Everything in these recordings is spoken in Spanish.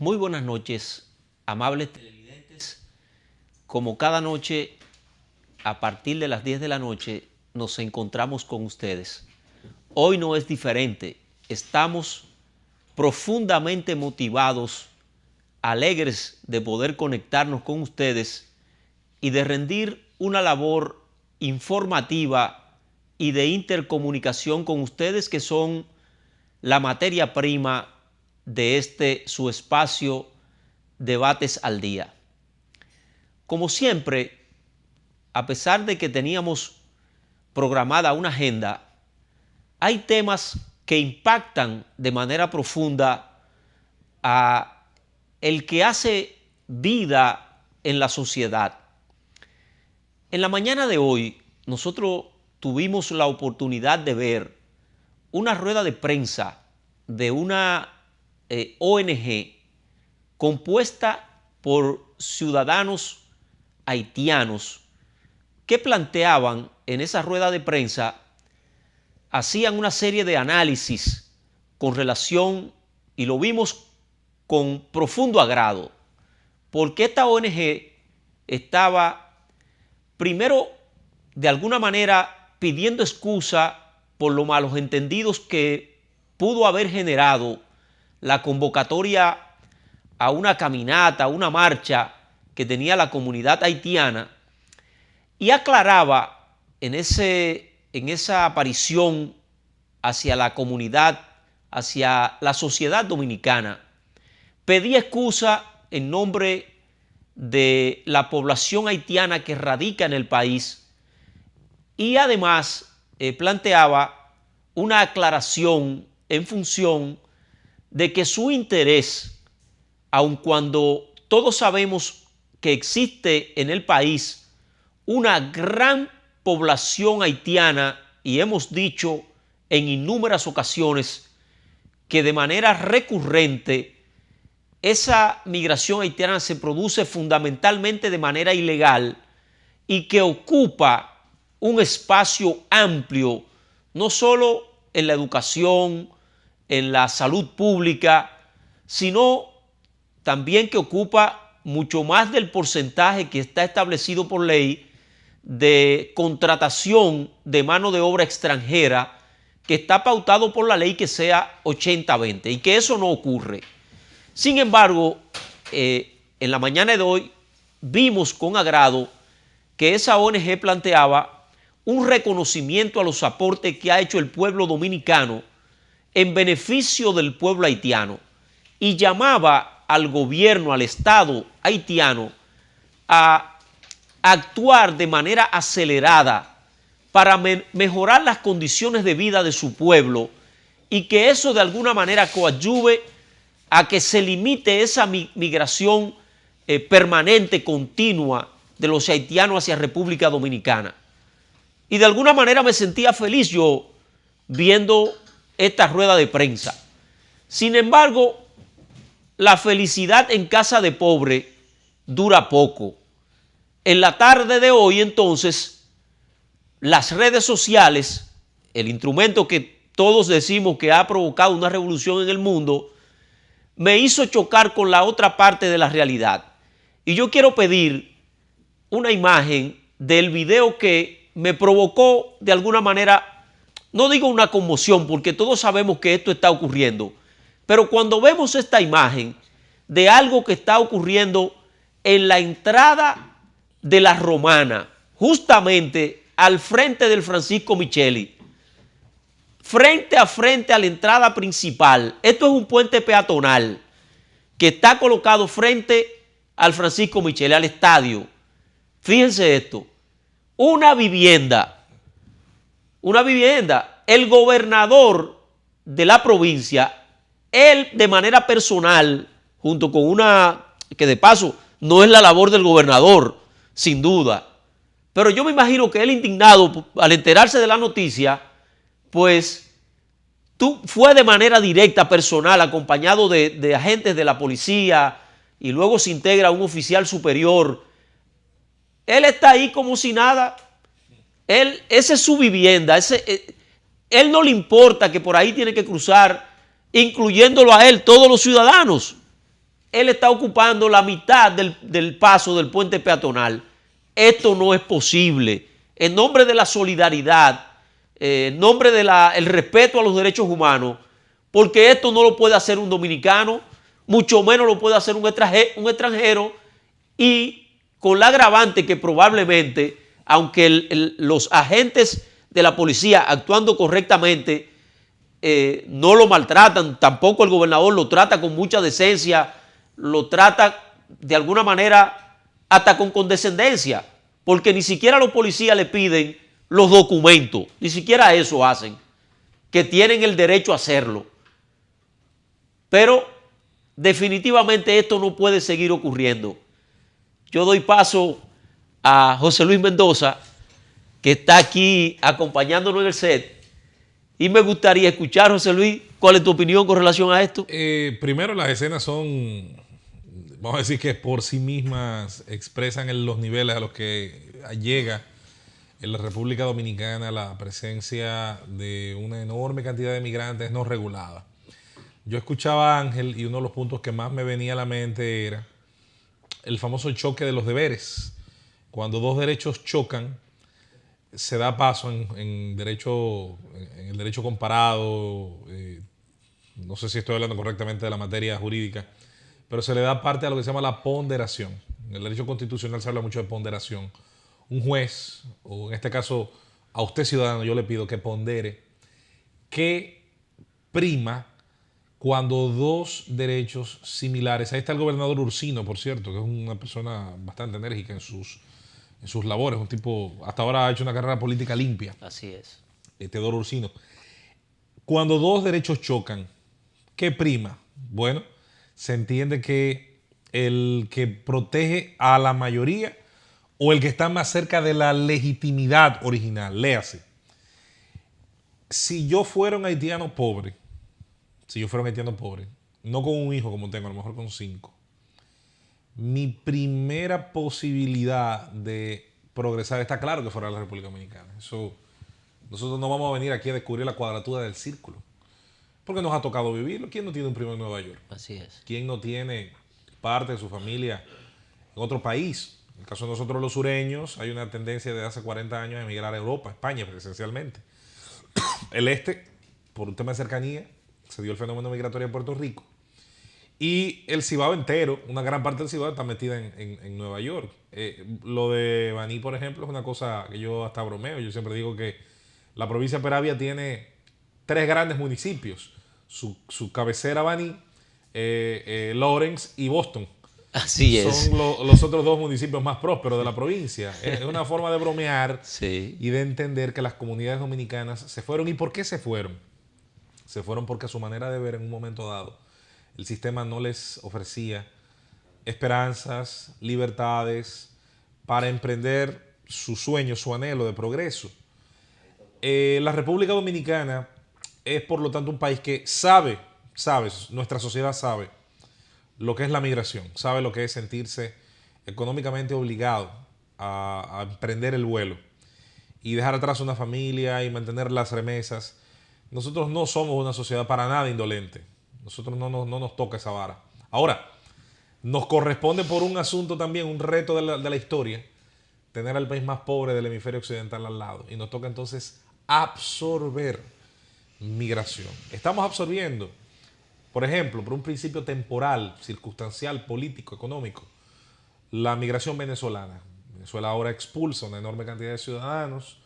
Muy buenas noches, amables televidentes. Como cada noche, a partir de las 10 de la noche, nos encontramos con ustedes. Hoy no es diferente. Estamos profundamente motivados, alegres de poder conectarnos con ustedes y de rendir una labor informativa y de intercomunicación con ustedes, que son la materia prima de su espacio Debates al Día. Como siempre, a pesar de que teníamos programada una agenda, hay temas que impactan de manera profunda a el que hace vida en la sociedad. En la mañana de hoy, nosotros tuvimos la oportunidad de ver una rueda de prensa de una ONG compuesta por ciudadanos haitianos que planteaban en esa rueda de prensa, hacían una serie de análisis con relación, y lo vimos con profundo agrado, porque esta ONG estaba primero de alguna manera pidiendo excusa por los malos entendidos que pudo haber generado la convocatoria a una caminata, a una marcha que tenía la comunidad haitiana, y aclaraba en esa aparición hacia la comunidad, hacia la sociedad dominicana, pedía excusa en nombre de la población haitiana que radica en el país, y además planteaba una aclaración en función de que su interés, aun cuando todos sabemos que existe en el país una gran población haitiana, y hemos dicho en innumerables ocasiones que de manera recurrente esa migración haitiana se produce fundamentalmente de manera ilegal y que ocupa un espacio amplio, no solo en la educación, en la salud pública, sino también que ocupa mucho más del porcentaje que está establecido por ley de contratación de mano de obra extranjera, que está pautado por la ley que sea 80-20, y que eso no ocurre. Sin embargo, en la mañana de hoy vimos con agrado que esa ONG planteaba un reconocimiento a los aportes que ha hecho el pueblo dominicano en beneficio del pueblo haitiano, y llamaba al gobierno, al Estado haitiano, a actuar de manera acelerada para mejorar las condiciones de vida de su pueblo, y que eso de alguna manera coadyuve a que se limite esa migración permanente, continua, de los haitianos hacia República Dominicana. Y de alguna manera me sentía feliz yo viendo esta rueda de prensa. Sin embargo, la felicidad en casa de pobre dura poco. En la tarde de hoy, entonces, las redes sociales, el instrumento que todos decimos que ha provocado una revolución en el mundo, me hizo chocar con la otra parte de la realidad. Y yo quiero pedir una imagen del video que me provocó de alguna manera, no digo una conmoción, porque todos sabemos que esto está ocurriendo, pero cuando vemos esta imagen de algo que está ocurriendo en la entrada de la Romana, justamente al frente del Francisco Micheli, frente a la entrada principal. Esto es un puente peatonal que está colocado frente al Francisco Micheli, al estadio. Fíjense esto, una vivienda, el gobernador de la provincia, él de manera personal, junto con una, que de paso no es la labor del gobernador, sin duda, pero yo me imagino que él, indignado al enterarse de la noticia, pues fue de manera directa, personal, acompañado de agentes de la policía, y luego se integra un oficial superior. Él está ahí como si nada. Esa es su vivienda. Él no le importa que por ahí tiene que cruzar, incluyéndolo a él, todos los ciudadanos. él está ocupando la mitad del paso del puente peatonal. Esto no es posible. En nombre de la solidaridad, en nombre del respeto a los derechos humanos, porque esto no lo puede hacer un dominicano, mucho menos lo puede hacer un extranjero, y con la agravante que probablemente, aunque los agentes de la policía actuando correctamente no lo maltratan, tampoco el gobernador lo trata con mucha decencia, lo trata de alguna manera hasta con condescendencia, porque ni siquiera los policías le piden los documentos, ni siquiera eso hacen, que tienen el derecho a hacerlo. Pero definitivamente esto no puede seguir ocurriendo. Yo doy paso a José Luis Mendoza, que está aquí acompañándonos en el set, y me gustaría escuchar, José Luis, ¿cuál es tu opinión con relación a esto? Primero, las escenas son, vamos a decir que por sí mismas expresan los niveles a los que llega en la República Dominicana la presencia de una enorme cantidad de migrantes no reguladas. Yo escuchaba a Ángel y uno de los puntos que más me venía a la mente era el famoso choque de los deberes. Cuando dos derechos chocan, se da paso en el derecho comparado, no sé si estoy hablando correctamente de la materia jurídica, pero se le da parte a lo que se llama la ponderación. En el derecho constitucional se habla mucho de ponderación. Un juez, o en este caso a usted ciudadano, yo le pido que pondere qué prima cuando dos derechos similares. Ahí está el gobernador Ursino, por cierto, que es una persona bastante enérgica en sus labores, un tipo, hasta ahora ha hecho una carrera política limpia. Así es. Teodoro Ursino. Cuando dos derechos chocan, ¿qué prima? Bueno, se entiende que el que protege a la mayoría o el que está más cerca de la legitimidad original. Léase. Si yo fuera un haitiano pobre, no con un hijo como tengo, a lo mejor con 5, mi primera posibilidad de progresar, está claro que fuera la República Dominicana. Eso, nosotros no vamos a venir aquí a descubrir la cuadratura del círculo, porque nos ha tocado vivirlo. ¿Quién no tiene un primo en Nueva York? Así es. ¿Quién no tiene parte de su familia en otro país? En el caso de nosotros los sureños, hay una tendencia de hace 40 años a emigrar a Europa, a España esencialmente. El este, por un tema de cercanía, se dio el fenómeno migratorio en Puerto Rico. Y el Cibao entero, una gran parte del Cibao está metida en Nueva York. Lo de Baní, por ejemplo, es una cosa que yo hasta bromeo. Yo siempre digo que la provincia de Peravia tiene 3 grandes municipios. Su cabecera, Baní, Lawrence y Boston. Así es. Son los otros 2 municipios más prósperos de la provincia. Es una forma de bromear Sí. y de entender que las comunidades dominicanas se fueron. ¿Y por qué se fueron? Se fueron porque a su manera de ver en un momento dado el sistema no les ofrecía esperanzas, libertades para emprender su sueño, su anhelo de progreso. La República Dominicana es por lo tanto un país que sabe, nuestra sociedad sabe lo que es la migración, sabe lo que es sentirse económicamente obligado a emprender el vuelo y dejar atrás una familia y mantener las remesas. Nosotros no somos una sociedad para nada indolente. Nosotros no nos toca esa vara. Ahora, nos corresponde por un asunto también, un reto de la historia, tener al país más pobre del hemisferio occidental al lado. Y nos toca entonces absorber migración. Estamos absorbiendo, por ejemplo, por un principio temporal, circunstancial, político, económico, la migración venezolana. Venezuela ahora expulsa una enorme cantidad de ciudadanos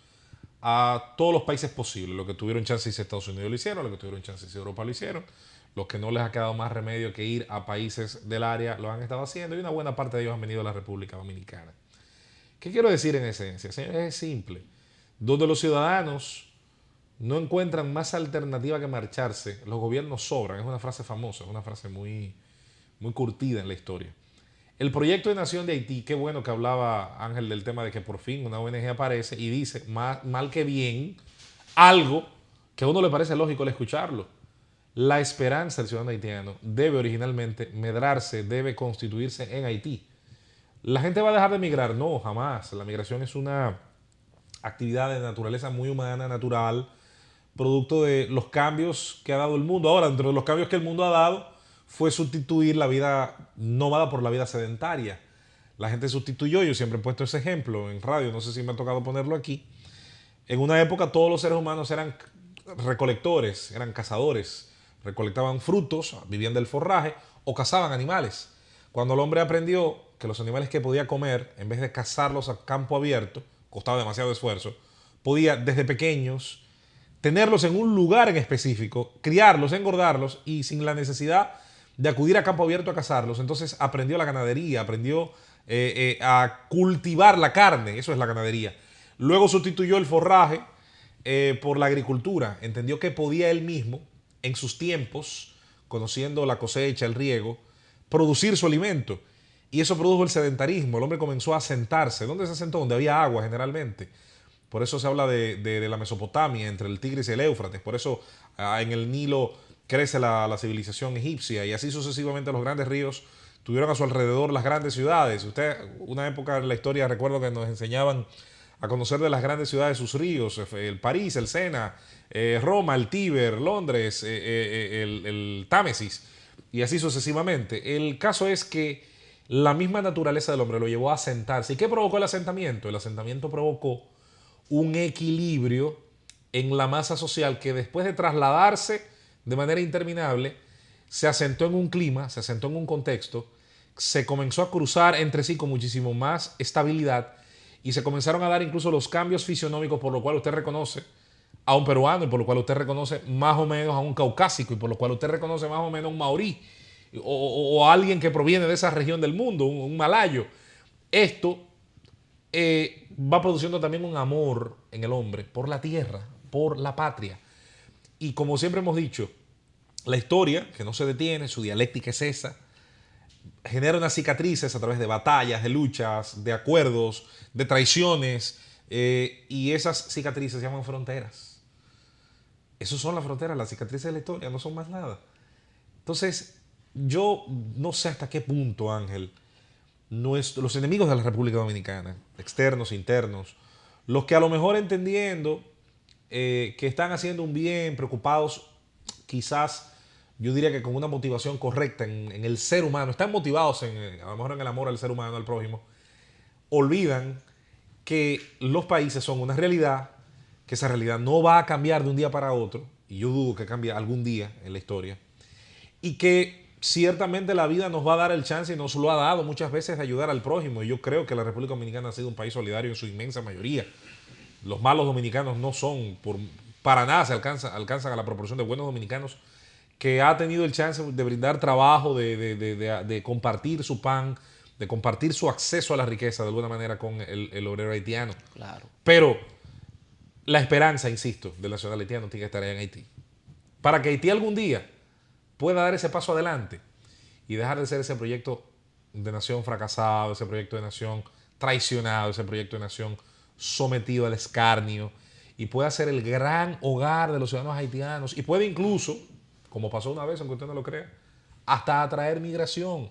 a todos los países posibles. Los que tuvieron chance de irse a Estados Unidos lo hicieron, los que tuvieron chance de irse a Europa lo hicieron, los que no les ha quedado más remedio que ir a países del área lo han estado haciendo y una buena parte de ellos han venido a la República Dominicana. ¿Qué quiero decir en esencia? Es simple. Donde los ciudadanos no encuentran más alternativa que marcharse, los gobiernos sobran. Es una frase famosa, es una frase muy, muy curtida en la historia. El proyecto de nación de Haití, qué bueno que hablaba Ángel del tema de que por fin una ONG aparece y dice, mal que bien, algo que a uno le parece lógico al escucharlo. La esperanza del ciudadano haitiano debe originalmente medrarse, debe constituirse en Haití. ¿La gente va a dejar de migrar? No, jamás. La migración es una actividad de naturaleza muy humana, natural, producto de los cambios que ha dado el mundo. Ahora, dentro de los cambios que el mundo ha dado, fue sustituir la vida nómada por la vida sedentaria. La gente sustituyó, yo siempre he puesto ese ejemplo en radio, no sé si me ha tocado ponerlo aquí. En una época todos los seres humanos eran recolectores, eran cazadores, recolectaban frutos, vivían del forraje o cazaban animales. Cuando el hombre aprendió que los animales que podía comer, en vez de cazarlos a campo abierto, costaba demasiado esfuerzo, podía desde pequeños tenerlos en un lugar en específico, criarlos, engordarlos y sin la necesidad de acudir a campo abierto a cazarlos. Entonces aprendió la ganadería, aprendió a cultivar la carne, eso es la ganadería. Luego sustituyó el forraje por la agricultura. Entendió que podía él mismo, en sus tiempos, conociendo la cosecha, el riego, producir su alimento. Y eso produjo el sedentarismo. El hombre comenzó a sentarse. ¿Dónde se sentó? Donde había agua generalmente. Por eso se habla de la Mesopotamia, entre el Tigris y el Éufrates. Por eso en el Nilo crece la civilización egipcia y así sucesivamente los grandes ríos tuvieron a su alrededor las grandes ciudades. Usted, una época en la historia, recuerdo que nos enseñaban a conocer de las grandes ciudades sus ríos, el París, el Sena, Roma, el Tíber, Londres, el Támesis y así sucesivamente. El caso es que la misma naturaleza del hombre lo llevó a asentarse. ¿Y qué provocó el asentamiento? El asentamiento provocó un equilibrio en la masa social que después de trasladarse de manera interminable se asentó en un clima, se asentó en un contexto, se comenzó a cruzar entre sí con muchísimo más estabilidad y se comenzaron a dar incluso los cambios fisionómicos por lo cual usted reconoce a un peruano y por lo cual usted reconoce más o menos a un caucásico y por lo cual usted reconoce más o menos a un maorí o a alguien que proviene de esa región del mundo, un malayo. Esto va produciendo también un amor en el hombre por la tierra, por la patria. Y como siempre hemos dicho, la historia, que no se detiene, su dialéctica es esa, genera unas cicatrices a través de batallas, de luchas, de acuerdos, de traiciones, y esas cicatrices se llaman fronteras. Esas son las fronteras, las cicatrices de la historia, no son más nada. Entonces, yo no sé hasta qué punto, Ángel, los enemigos de la República Dominicana, externos, internos, los que a lo mejor entendiendo que están haciendo un bien, preocupados, quizás yo diría que con una motivación correcta en el ser humano, están motivados a lo mejor en el amor al ser humano, al prójimo, olvidan que los países son una realidad, que esa realidad no va a cambiar de un día para otro, y yo dudo que cambie algún día en la historia, y que ciertamente la vida nos va a dar el chance y nos lo ha dado muchas veces de ayudar al prójimo, y yo creo que la República Dominicana ha sido un país solidario en su inmensa mayoría. Los malos dominicanos no son, para nada se alcanzan a la proporción de buenos dominicanos que ha tenido el chance de brindar trabajo, de compartir su pan, de compartir su acceso a la riqueza de alguna manera con el obrero haitiano. Claro. Pero la esperanza, insisto, del nacional haitiano tiene que estar allá en Haití. Para que Haití algún día pueda dar ese paso adelante y dejar de ser ese proyecto de nación fracasado, ese proyecto de nación traicionado, ese proyecto de nación sometido al escarnio, y pueda ser el gran hogar de los ciudadanos haitianos y puede incluso, como pasó una vez, aunque usted no lo crea, hasta atraer migración,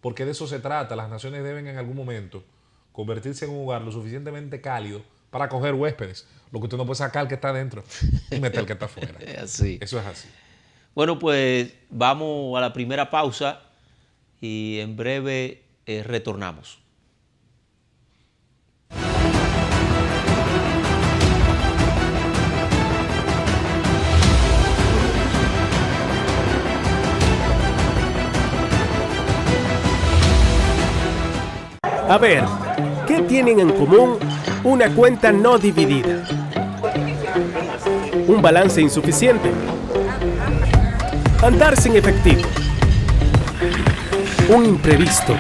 porque de eso se trata. Las naciones deben en algún momento convertirse en un hogar lo suficientemente cálido para acoger huéspedes. Lo que usted no puede sacar el que está adentro y meter el que está afuera. Así. Eso es así. Bueno, pues vamos a la primera pausa y en breve retornamos. A ver, ¿qué tienen en común una cuenta no dividida? Un balance insuficiente. Andar sin efectivo. Un imprevisto.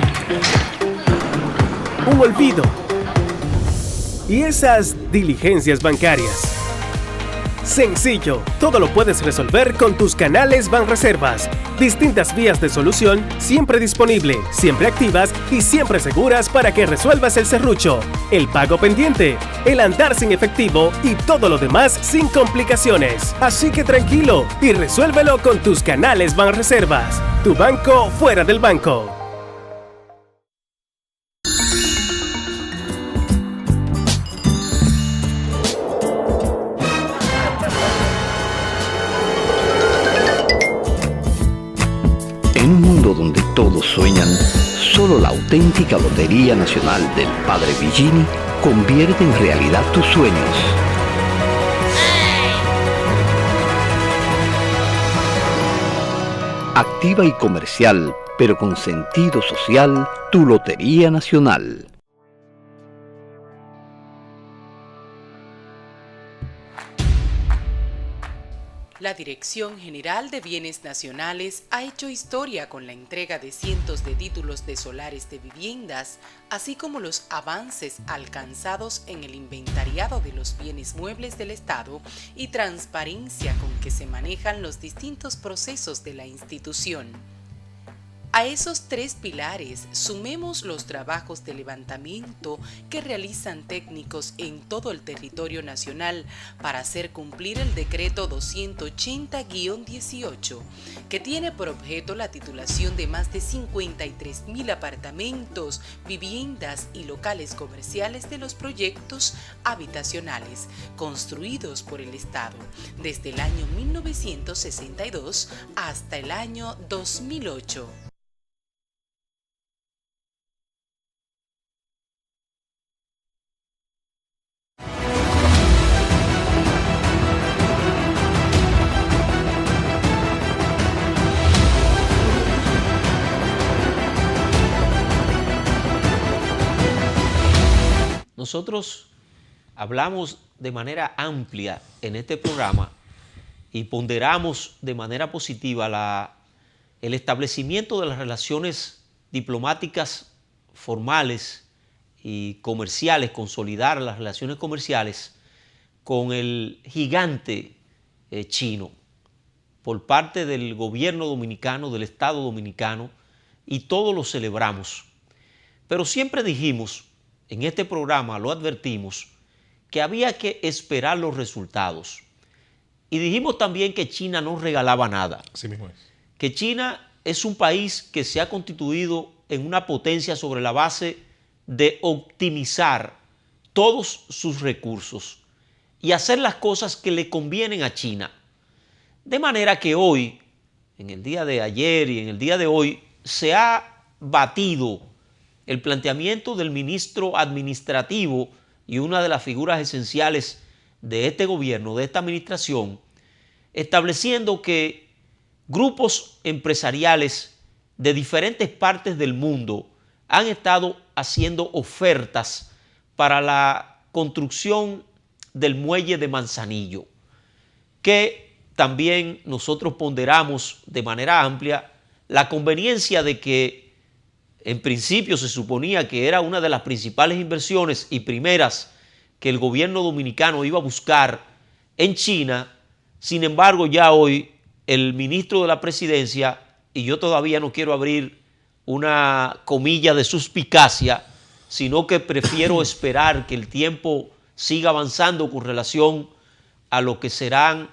Un olvido. Y esas diligencias bancarias. Sencillo, todo lo puedes resolver con tus canales Banreservas. Distintas vías de solución, siempre disponible, siempre activas y siempre seguras para que resuelvas el serrucho, el pago pendiente, el andar sin efectivo y todo lo demás sin complicaciones. Así que tranquilo y resuélvelo con tus canales Banreservas. Tu banco fuera del banco. En todos sueñan, solo la auténtica Lotería Nacional del Padre Villini convierte en realidad tus sueños. Activa y comercial, pero con sentido social, tu Lotería Nacional. La Dirección General de Bienes Nacionales ha hecho historia con la entrega de cientos de títulos de solares de viviendas, así como los avances alcanzados en el inventariado de los bienes muebles del Estado y transparencia con que se manejan los distintos procesos de la institución. A esos tres pilares sumemos los trabajos de levantamiento que realizan técnicos en todo el territorio nacional para hacer cumplir el decreto 280-18, que tiene por objeto la titulación de más de 53.000 apartamentos, viviendas y locales comerciales de los proyectos habitacionales construidos por el Estado desde el año 1962 hasta el año 2008. Nosotros hablamos de manera amplia en este programa y ponderamos de manera positiva el establecimiento de las relaciones diplomáticas formales y comerciales, consolidar las relaciones comerciales con el gigante chino por parte del gobierno dominicano, del Estado dominicano, y todos lo celebramos. Pero siempre dijimos, en este programa lo advertimos, que había que esperar los resultados. Y dijimos también que China no regalaba nada. Así mismo es. Que China es un país que se ha constituido en una potencia sobre la base de optimizar todos sus recursos y hacer las cosas que le convienen a China. De manera que hoy, en el día de ayer y en el día de hoy, se ha batido el planteamiento del ministro administrativo y una de las figuras esenciales de este gobierno, de esta administración, estableciendo que grupos empresariales de diferentes partes del mundo han estado haciendo ofertas para la construcción del muelle de Manzanillo, que también nosotros ponderamos de manera amplia la conveniencia de que en principio se suponía que era una de las principales inversiones y primeras que el gobierno dominicano iba a buscar en China. Sin embargo, ya hoy el ministro de la Presidencia, y yo todavía no quiero abrir una comilla de suspicacia, sino que prefiero esperar que el tiempo siga avanzando con relación a lo que serán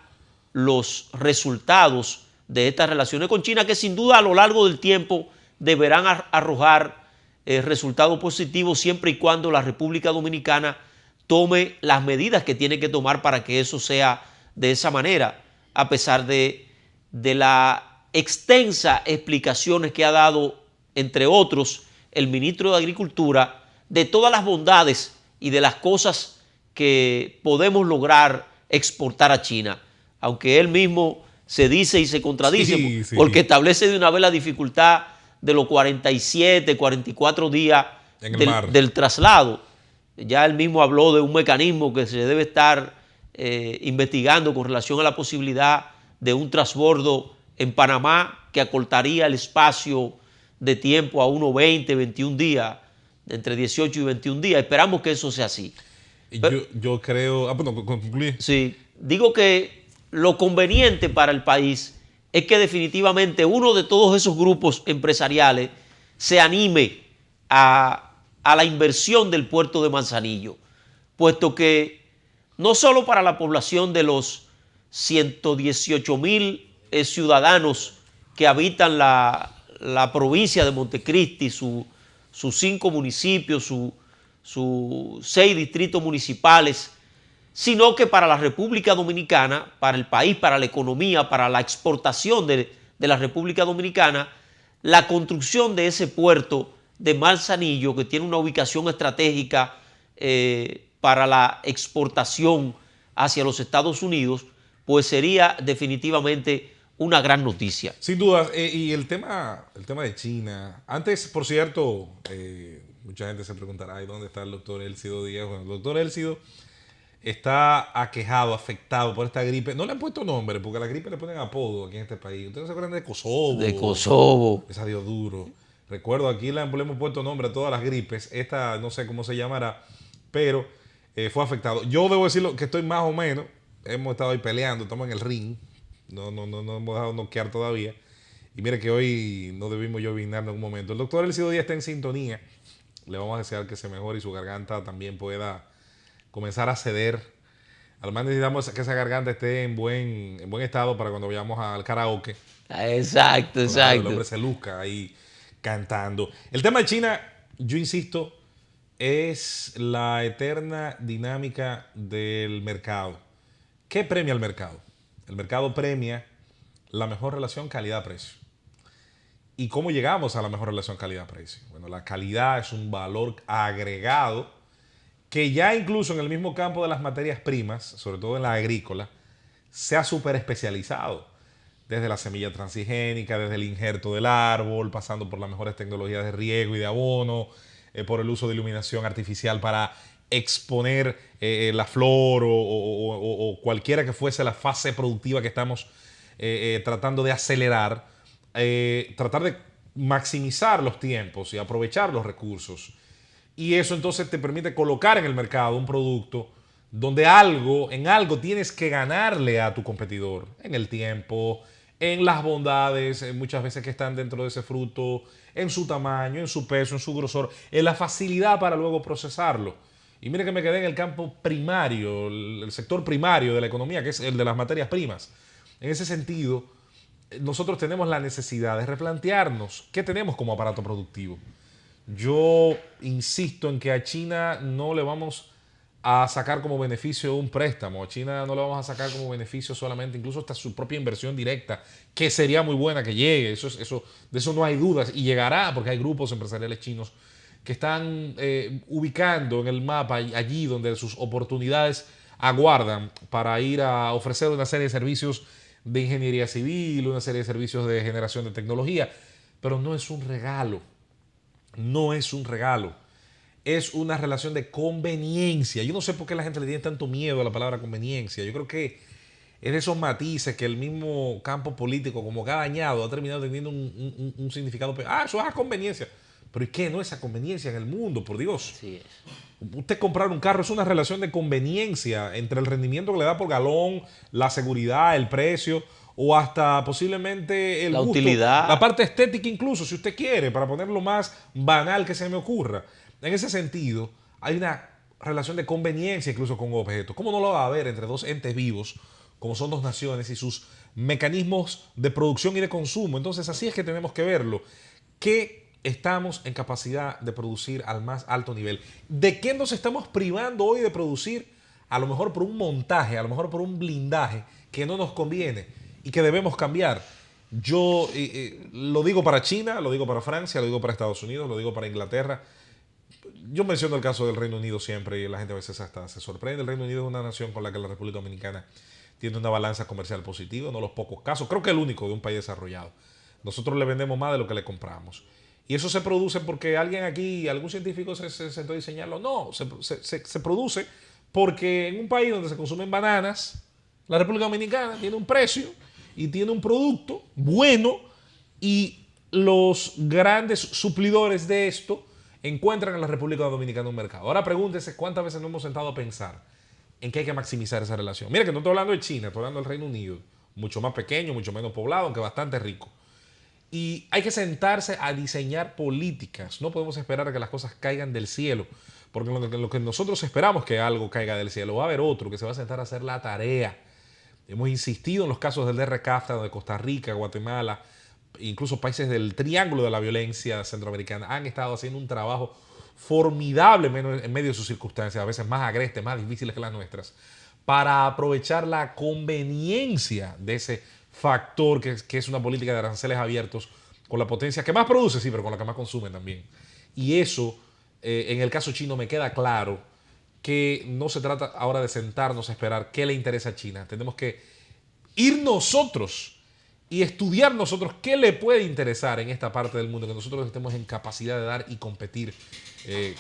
los resultados de estas relaciones con China, que sin duda a lo largo del tiempo deberán arrojar resultados positivos siempre y cuando la República Dominicana tome las medidas que tiene que tomar para que eso sea de esa manera, a pesar de la extensa explicaciones que ha dado, entre otros, el ministro de Agricultura, de todas las bondades y de las cosas que podemos lograr exportar a China, aunque él mismo se dice y se contradice, sí. Porque establece de una vez la dificultad de los 47, 44 días del traslado. Ya él mismo habló de un mecanismo que se debe estar investigando con relación a la posibilidad de un transbordo en Panamá que acortaría el espacio de tiempo a unos 20, 21 días, entre 18 y 21 días. Esperamos que eso sea así. Yo creo... bueno, concluí. Sí, digo que lo conveniente para el país es que definitivamente uno de todos esos grupos empresariales se anime a la inversión del puerto de Manzanillo, puesto que no solo para la población de los 118,000 ciudadanos que habitan la provincia de Montecristi, sus 5 municipios, sus 6 distritos municipales, sino que para la República Dominicana, para el país, para la economía, para la exportación de la República Dominicana, la construcción de ese puerto de Manzanillo, que tiene una ubicación estratégica para la exportación hacia los Estados Unidos, pues sería definitivamente una gran noticia. Sin duda, y el tema de China. Antes, por cierto, mucha gente se preguntará, ¿dónde está el doctor Elcido Díaz? Bueno, el doctor Elcido está aquejado, afectado por esta gripe. No le han puesto nombre, porque a la gripe le ponen apodo aquí en este país. ¿Ustedes se acuerdan de Kosovo? De Kosovo. Esa dio duro. Recuerdo, aquí le hemos puesto nombre a todas las gripes. Esta no sé cómo se llamará, pero fue afectado. Yo debo decirlo que estoy más o menos, hemos estado ahí peleando, estamos en el ring. No hemos dejado noquear todavía. Y mire que hoy no debimos llovinar en algún momento. El doctor Elcido Díaz está en sintonía. Le vamos a desear que se mejore y su garganta también pueda comenzar a ceder. Además necesitamos que esa garganta esté en buen estado para cuando vayamos al karaoke. Exacto. El hombre se luzca ahí cantando. El tema de China, yo insisto, es la eterna dinámica del mercado. ¿Qué premia el mercado? El mercado premia la mejor relación calidad-precio. ¿Y cómo llegamos a la mejor relación calidad-precio? Bueno, la calidad es un valor agregado que ya incluso en el mismo campo de las materias primas, sobre todo en la agrícola, se ha súper especializado. Desde la semilla transigénica, desde el injerto del árbol, pasando por las mejores tecnologías de riego y de abono, por el uso de iluminación artificial para exponer la flor o cualquiera que fuese la fase productiva que estamos tratando de acelerar, tratar de maximizar los tiempos y aprovechar los recursos. Y eso entonces te permite colocar en el mercado un producto donde en algo tienes que ganarle a tu competidor, en el tiempo, en las bondades, muchas veces que están dentro de ese fruto, en su tamaño, en su peso, en su grosor, en la facilidad para luego procesarlo. Y mire que me quedé en el campo primario, el sector primario de la economía, que es el de las materias primas. En ese sentido, nosotros tenemos la necesidad de replantearnos qué tenemos como aparato productivo. Yo insisto en que a China no le vamos a sacar como beneficio un préstamo. A China no le vamos a sacar como beneficio solamente, incluso hasta su propia inversión directa, que sería muy buena que llegue. De eso no hay dudas y llegará, porque hay grupos empresariales chinos que están ubicando en el mapa allí donde sus oportunidades aguardan para ir a ofrecer una serie de servicios de ingeniería civil, una serie de servicios de generación de tecnología. Pero no es un regalo. No es un regalo. Es una relación de conveniencia. Yo no sé por qué la gente le tiene tanto miedo a la palabra conveniencia. Yo creo que es de esos matices que el mismo campo político, como que ha dañado, ha terminado teniendo un significado. Eso es a conveniencia. Pero ¿y qué no es a conveniencia en el mundo? Por Dios. Así es. Usted comprar un carro es una relación de conveniencia entre el rendimiento que le da por galón, la seguridad, el precio o hasta posiblemente el la gusto, utilidad, la parte estética incluso, si usted quiere, para poner lo más banal que se me ocurra. En ese sentido, hay una relación de conveniencia incluso con objetos. ¿Cómo no lo va a haber entre dos entes vivos, como son dos naciones y sus mecanismos de producción y de consumo? Entonces, así es que tenemos que verlo. ¿Qué estamos en capacidad de producir al más alto nivel? ¿De qué nos estamos privando hoy de producir? A lo mejor por un montaje, a lo mejor por un blindaje que no nos conviene y que debemos cambiar. Yo lo digo para China, lo digo para Francia, lo digo para Estados Unidos, lo digo para Inglaterra. Yo menciono el caso del Reino Unido siempre y la gente a veces hasta se sorprende. El Reino Unido es una nación con la que la República Dominicana tiene una balanza comercial positiva, no los pocos casos, creo que el único de un país desarrollado. Nosotros le vendemos más de lo que le compramos. Y eso se produce porque alguien aquí, algún científico se sentó a diseñarlo. No, se produce porque en un país donde se consumen bananas, la República Dominicana tiene un precio y tiene un producto bueno y los grandes suplidores de esto encuentran en la República Dominicana un mercado. Ahora pregúntese cuántas veces nos hemos sentado a pensar en que hay que maximizar esa relación. Mira que no estoy hablando de China, estoy hablando del Reino Unido, mucho más pequeño, mucho menos poblado, aunque bastante rico. Y hay que sentarse a diseñar políticas. No podemos esperar a que las cosas caigan del cielo, porque lo que nosotros esperamos que algo caiga del cielo, va a haber otro que se va a sentar a hacer la tarea. Hemos insistido en los casos del DR-CAFTA de Costa Rica, Guatemala, incluso países del triángulo de la violencia centroamericana han estado haciendo un trabajo formidable en medio de sus circunstancias, a veces más agrestes, más difíciles que las nuestras, para aprovechar la conveniencia de ese factor que es una política de aranceles abiertos con la potencia que más produce, sí, pero con la que más consume también. Y eso, en el caso chino, me queda claro que no se trata ahora de sentarnos a esperar qué le interesa a China. Tenemos que ir nosotros y estudiar nosotros qué le puede interesar en esta parte del mundo, que nosotros estemos en capacidad de dar y competir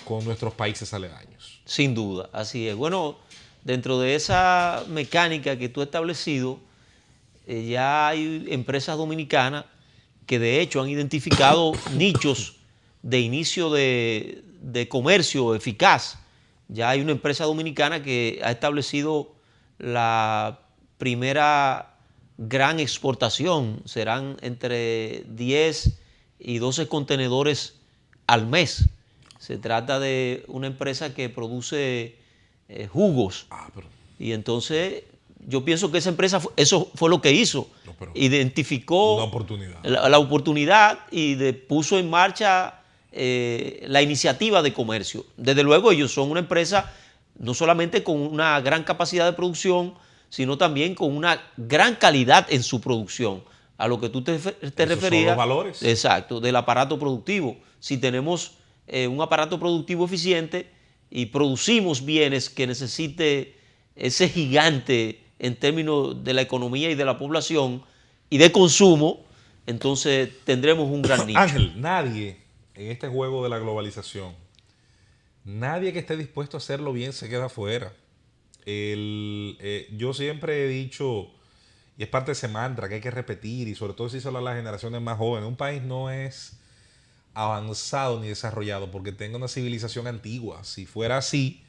con nuestros países aledaños. Sin duda, así es. Bueno, dentro de esa mecánica que tú has establecido, ya hay empresas dominicanas que de hecho han identificado nichos de inicio de comercio eficaz. Ya hay una empresa dominicana que ha establecido la primera gran exportación. Serán entre 10 y 12 contenedores al mes. Se trata de una empresa que produce jugos. Y entonces yo pienso que esa empresa, eso fue lo que hizo. Identificó una oportunidad. La oportunidad y puso en marcha la iniciativa de comercio. Desde luego ellos son una empresa no solamente con una gran capacidad de producción, sino también con una gran calidad en su producción. A lo que tú te referías. Son los valores. Exacto, del aparato productivo. Si tenemos un aparato productivo eficiente y producimos bienes que necesite ese gigante en términos de la economía y de la población y de consumo, entonces tendremos un gran nicho. Ángel, nadie en este juego de la globalización, nadie que esté dispuesto a hacerlo bien se queda afuera. Yo siempre he dicho, y es parte de ese mantra que hay que repetir, y sobre todo si se habla a las generaciones más jóvenes, un país no es avanzado ni desarrollado porque tenga una civilización antigua. Si fuera así,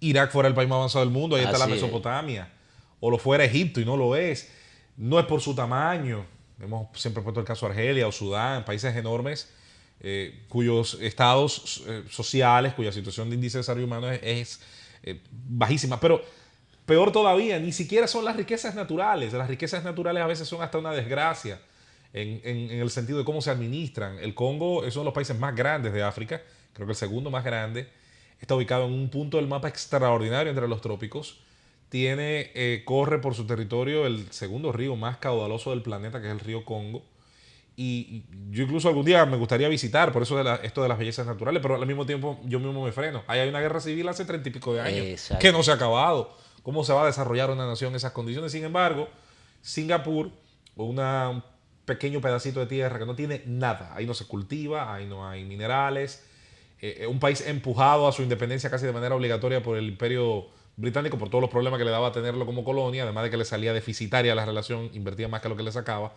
Irak fuera el país más avanzado del mundo, ahí está la Mesopotamia. O lo fuera Egipto y no lo es. No es por su tamaño. Hemos siempre puesto el caso de Argelia o Sudán, países enormes cuyos estados sociales, cuya situación de índice de desarrollo humano es bajísima. Pero peor todavía, ni siquiera son las riquezas naturales. Las riquezas naturales a veces son hasta una desgracia en el sentido de cómo se administran. El Congo es uno de los países más grandes de África, creo que el segundo más grande. Está ubicado en un punto del mapa extraordinario entre los trópicos. Corre por su territorio el segundo río más caudaloso del planeta, que es el río Congo. Y yo incluso algún día me gustaría visitar, por eso esto de las bellezas naturales, pero al mismo tiempo yo mismo me freno. Ahí hay una guerra civil hace 30 y pico de años. Exacto. Que no se ha acabado. ¿Cómo se va a desarrollar una nación en esas condiciones? Sin embargo, Singapur, un pequeño pedacito de tierra que no tiene nada. Ahí no se cultiva, ahí no hay minerales. Un país empujado a su independencia casi de manera obligatoria por el Imperio Británico, por todos los problemas que le daba tenerlo como colonia, además de que le salía deficitaria la relación, invertía más que lo que le sacaba.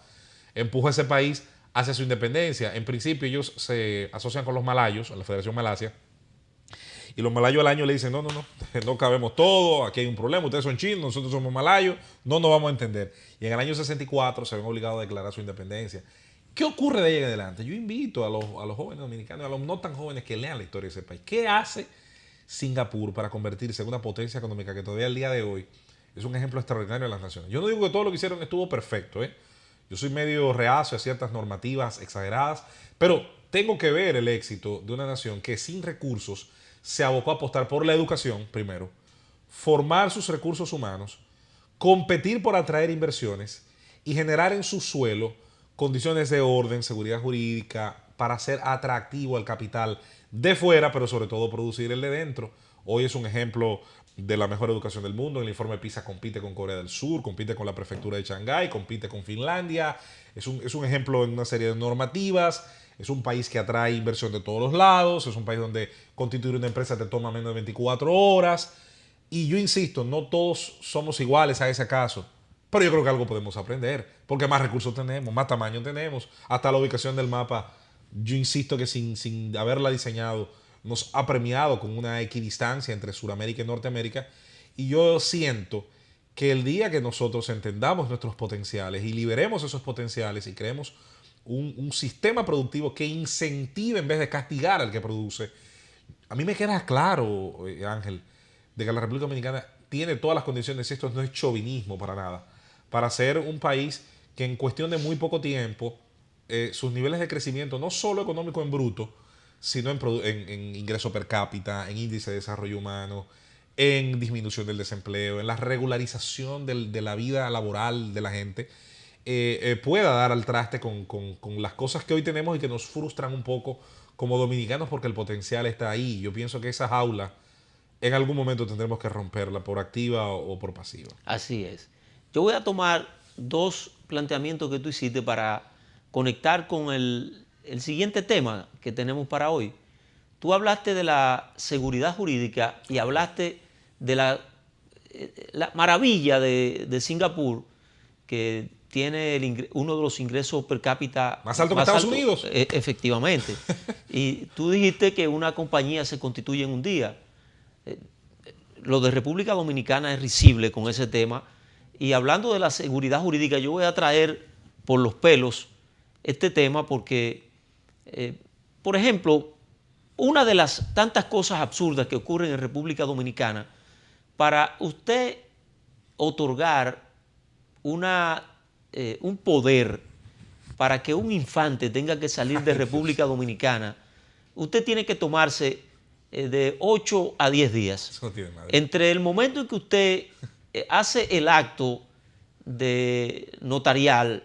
Empujó a ese país hacia su independencia. En principio ellos se asocian con los malayos, en la Federación Malasia, y los malayos al año le dicen, no cabemos todos, aquí hay un problema, ustedes son chinos, nosotros somos malayos, no nos vamos a entender. Y en el año 64 se ven obligados a declarar su independencia. ¿Qué ocurre de ahí en adelante? Yo invito a los jóvenes dominicanos, a los no tan jóvenes, que lean la historia de ese país. ¿Qué hace Singapur para convertirse en una potencia económica que todavía al día de hoy es un ejemplo extraordinario de las naciones? Yo no digo que todo lo que hicieron estuvo perfecto, Yo soy medio reacio a ciertas normativas exageradas, pero tengo que ver el éxito de una nación que sin recursos se abocó a apostar por la educación, primero, formar sus recursos humanos, competir por atraer inversiones y generar en su suelo condiciones de orden, seguridad jurídica, para ser atractivo al capital de fuera, pero sobre todo producir el de dentro. Hoy es un ejemplo de la mejor educación del mundo. En el informe PISA compite con Corea del Sur, compite con la prefectura de Shanghái, compite con Finlandia. Es un ejemplo en una serie de normativas. Es un país que atrae inversión de todos los lados. Es un país donde constituir una empresa te toma menos de 24 horas. Y yo insisto, no todos somos iguales a ese caso. Pero yo creo que algo podemos aprender. Porque más recursos tenemos, más tamaño tenemos. Hasta la ubicación del mapa, yo insisto que sin haberla diseñado, nos ha premiado con una equidistancia entre Sudamérica y Norteamérica. Y yo siento que el día que nosotros entendamos nuestros potenciales y liberemos esos potenciales y creemos un sistema productivo que incentive en vez de castigar al que produce, a mí me queda claro, Ángel, de que la República Dominicana tiene todas las condiciones, y esto no es chauvinismo para nada, para ser un país que en cuestión de muy poco tiempo sus niveles de crecimiento, no solo económico en bruto, sino en ingreso per cápita, en índice de desarrollo humano, en disminución del desempleo, en la regularización de la vida laboral de la gente, pueda dar al traste con las cosas que hoy tenemos y que nos frustran un poco como dominicanos porque el potencial está ahí. Yo pienso que esa jaula en algún momento tendremos que romperla por activa o por pasiva. Así es. Yo voy a tomar dos planteamientos que tú hiciste para conectar con el siguiente tema que tenemos para hoy. Tú hablaste de la seguridad jurídica y hablaste de la maravilla de Singapur, que tiene uno de los ingresos per cápita más alto que Estados Unidos. Efectivamente. Y tú dijiste que una compañía se constituye en un día. Lo de República Dominicana es risible con ese tema. Y hablando de la seguridad jurídica, yo voy a traer por los pelos este tema porque, por ejemplo, una de las tantas cosas absurdas que ocurren en República Dominicana, para usted otorgar un poder para que un infante tenga que salir de República Dominicana, usted tiene que tomarse de 8 a 10 días. Eso no tiene madre. Entre el momento en que usted hace el acto de notarial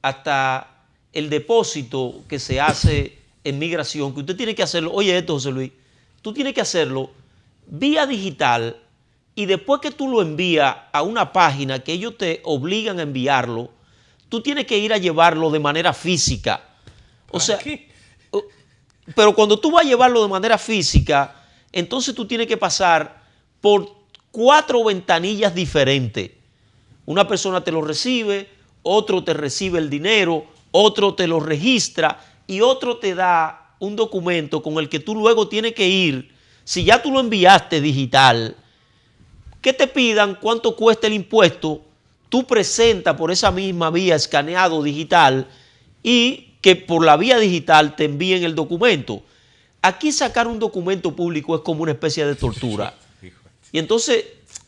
hasta el depósito que se hace en migración, que usted tiene que hacerlo, oye esto, José Luis, tú tienes que hacerlo vía digital y después que tú lo envías a una página que ellos te obligan a enviarlo, tú tienes que ir a llevarlo de manera física. O sea, pero cuando tú vas a llevarlo de manera física, entonces tú tienes que pasar por 4 ventanillas diferentes. Una persona te lo recibe, otro te recibe el dinero, otro te lo registra y otro te da un documento con el que tú luego tienes que ir. Si ya tú lo enviaste digital, que te pidan cuánto cuesta el impuesto, tú presentas por esa misma vía escaneado digital y que por la vía digital te envíen el documento. Aquí sacar un documento público es como una especie de tortura. Y entonces,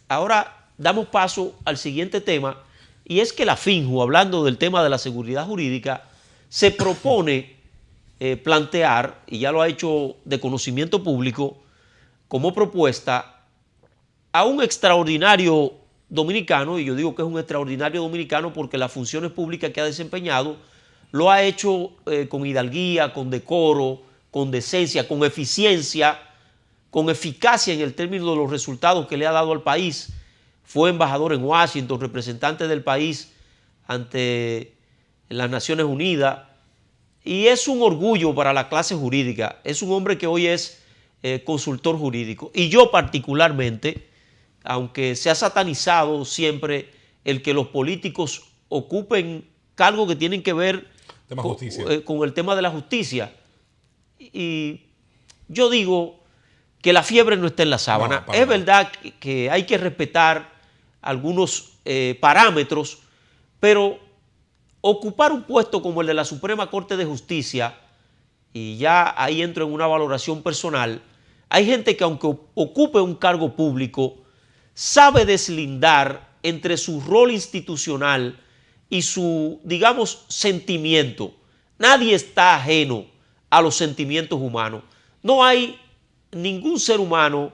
ahora damos paso al siguiente tema, y es que la FINJU, hablando del tema de la seguridad jurídica, se propone plantear, y ya lo ha hecho de conocimiento público, como propuesta a un extraordinario dominicano, y yo digo que es un extraordinario dominicano porque las funciones públicas que ha desempeñado lo ha hecho con hidalguía, con decoro, con decencia, con eficiencia, con eficacia en el término de los resultados que le ha dado al país. Fue embajador en Washington, representante del país ante las Naciones Unidas, y es un orgullo para la clase jurídica. Es un hombre que hoy es consultor jurídico. Y yo particularmente, aunque se ha satanizado siempre el que los políticos ocupen cargos que tienen que ver con el tema de la justicia, y yo digo que la fiebre no está en la sábana. Es verdad que hay que respetar algunos parámetros, pero ocupar un puesto como el de la Suprema Corte de Justicia, y ya ahí entro en una valoración personal, hay gente que aunque ocupe un cargo público, sabe deslindar entre su rol institucional y su, digamos, sentimiento. Nadie está ajeno a los sentimientos humanos. No hay ningún ser humano,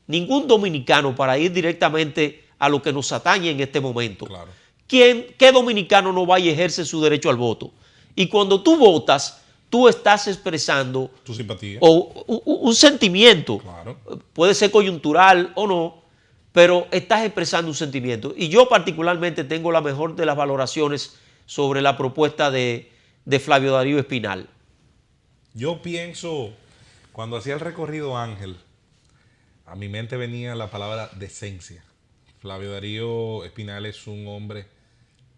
ningún dominicano, para ir directamente a lo que nos atañe en este momento. Claro. ¿Qué dominicano no va y ejerce su derecho al voto? Y cuando tú votas, tú estás expresando tu simpatía o un sentimiento. Claro. Puede ser coyuntural o no, pero estás expresando un sentimiento. Y yo particularmente tengo la mejor de las valoraciones sobre la propuesta de Flavio Darío Espinal. Yo pienso, cuando hacía el recorrido Ángel, a mi mente venía la palabra decencia. Flavio Darío Espinal es un hombre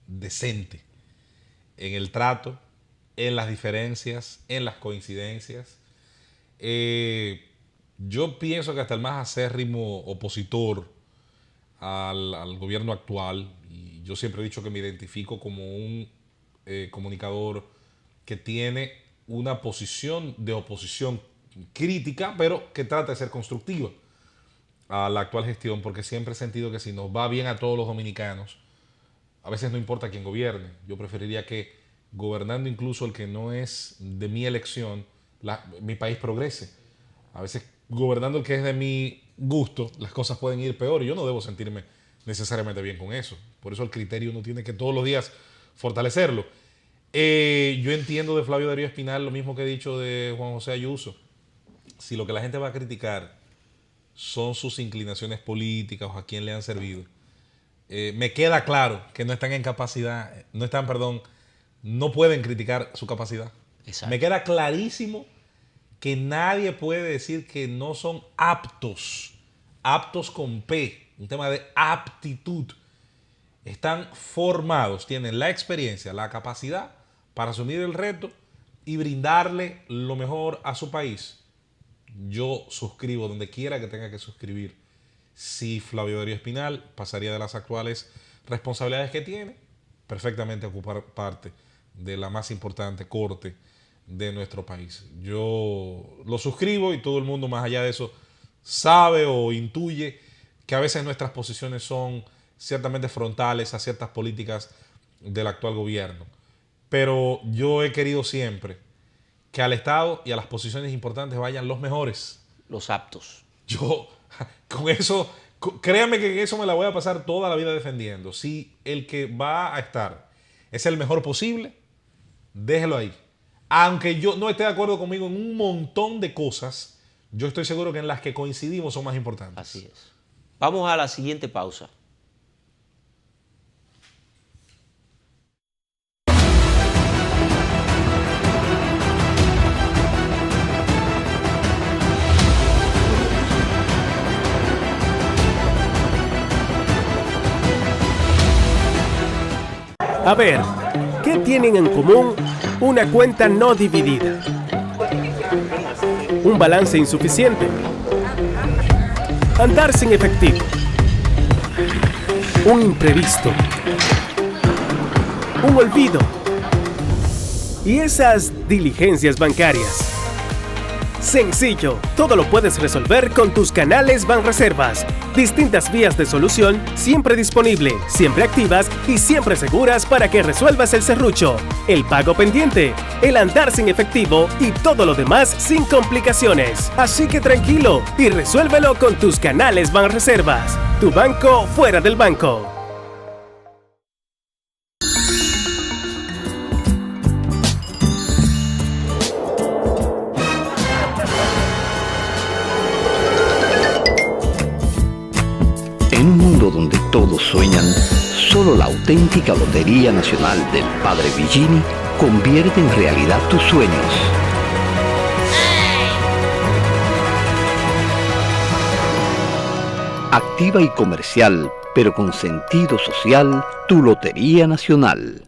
decente en el trato, en las diferencias, en las coincidencias. Yo pienso que hasta el más acérrimo opositor al gobierno actual, y yo siempre he dicho que me identifico como un comunicador que tiene una posición de oposición crítica, pero que trata de ser constructiva a la actual gestión, porque siempre he sentido que si nos va bien a todos los dominicanos, a veces no importa quién gobierne. Yo preferiría que gobernando incluso el que no es de mi elección, mi país progrese. A veces gobernando el que es de mi gusto, las cosas pueden ir peor y yo no debo sentirme necesariamente bien con eso. Por eso el criterio uno tiene que todos los días fortalecerlo. Yo entiendo de Flavio Darío Espinal lo mismo que he dicho de Juan José Ayuso. Si lo que la gente va a criticar son sus inclinaciones políticas o a quién le han servido, me queda claro que no están en capacidad, no pueden criticar su capacidad. Exacto. Me queda clarísimo que nadie puede decir que no son aptos con P, un tema de aptitud. Están formados, tienen la experiencia, la capacidad para asumir el reto y brindarle lo mejor a su país. Yo suscribo donde quiera que tenga que suscribir. Si Flavio Darío Espinal pasaría de las actuales responsabilidades que tiene, perfectamente a ocupar parte de la más importante corte de nuestro país. Yo lo suscribo y todo el mundo más allá de eso sabe o intuye que a veces nuestras posiciones son ciertamente frontales a ciertas políticas del actual gobierno. Pero yo he querido siempre que al Estado y a las posiciones importantes vayan los mejores. Los aptos. Yo, con eso, créanme que eso me la voy a pasar toda la vida defendiendo. Si el que va a estar es el mejor posible, déjelo ahí. Aunque yo no esté de acuerdo conmigo en un montón de cosas, yo estoy seguro que en las que coincidimos son más importantes. Así es. Vamos a la siguiente pausa. A ver, ¿qué tienen en común una cuenta no dividida? Un balance insuficiente. Andar sin efectivo. Un imprevisto. Un olvido. Y esas diligencias bancarias. Sencillo, todo lo puedes resolver con tus canales Banreservas. Distintas vías de solución, siempre disponible, siempre activas y siempre seguras para que resuelvas el serrucho, el pago pendiente, el andar sin efectivo y todo lo demás sin complicaciones. Así que tranquilo y resuélvelo con tus canales Banreservas. Tu banco fuera del banco. En un mundo donde todos sueñan, solo la auténtica Lotería Nacional del Padre Villini convierte en realidad tus sueños. Activa y comercial, pero con sentido social, tu Lotería Nacional.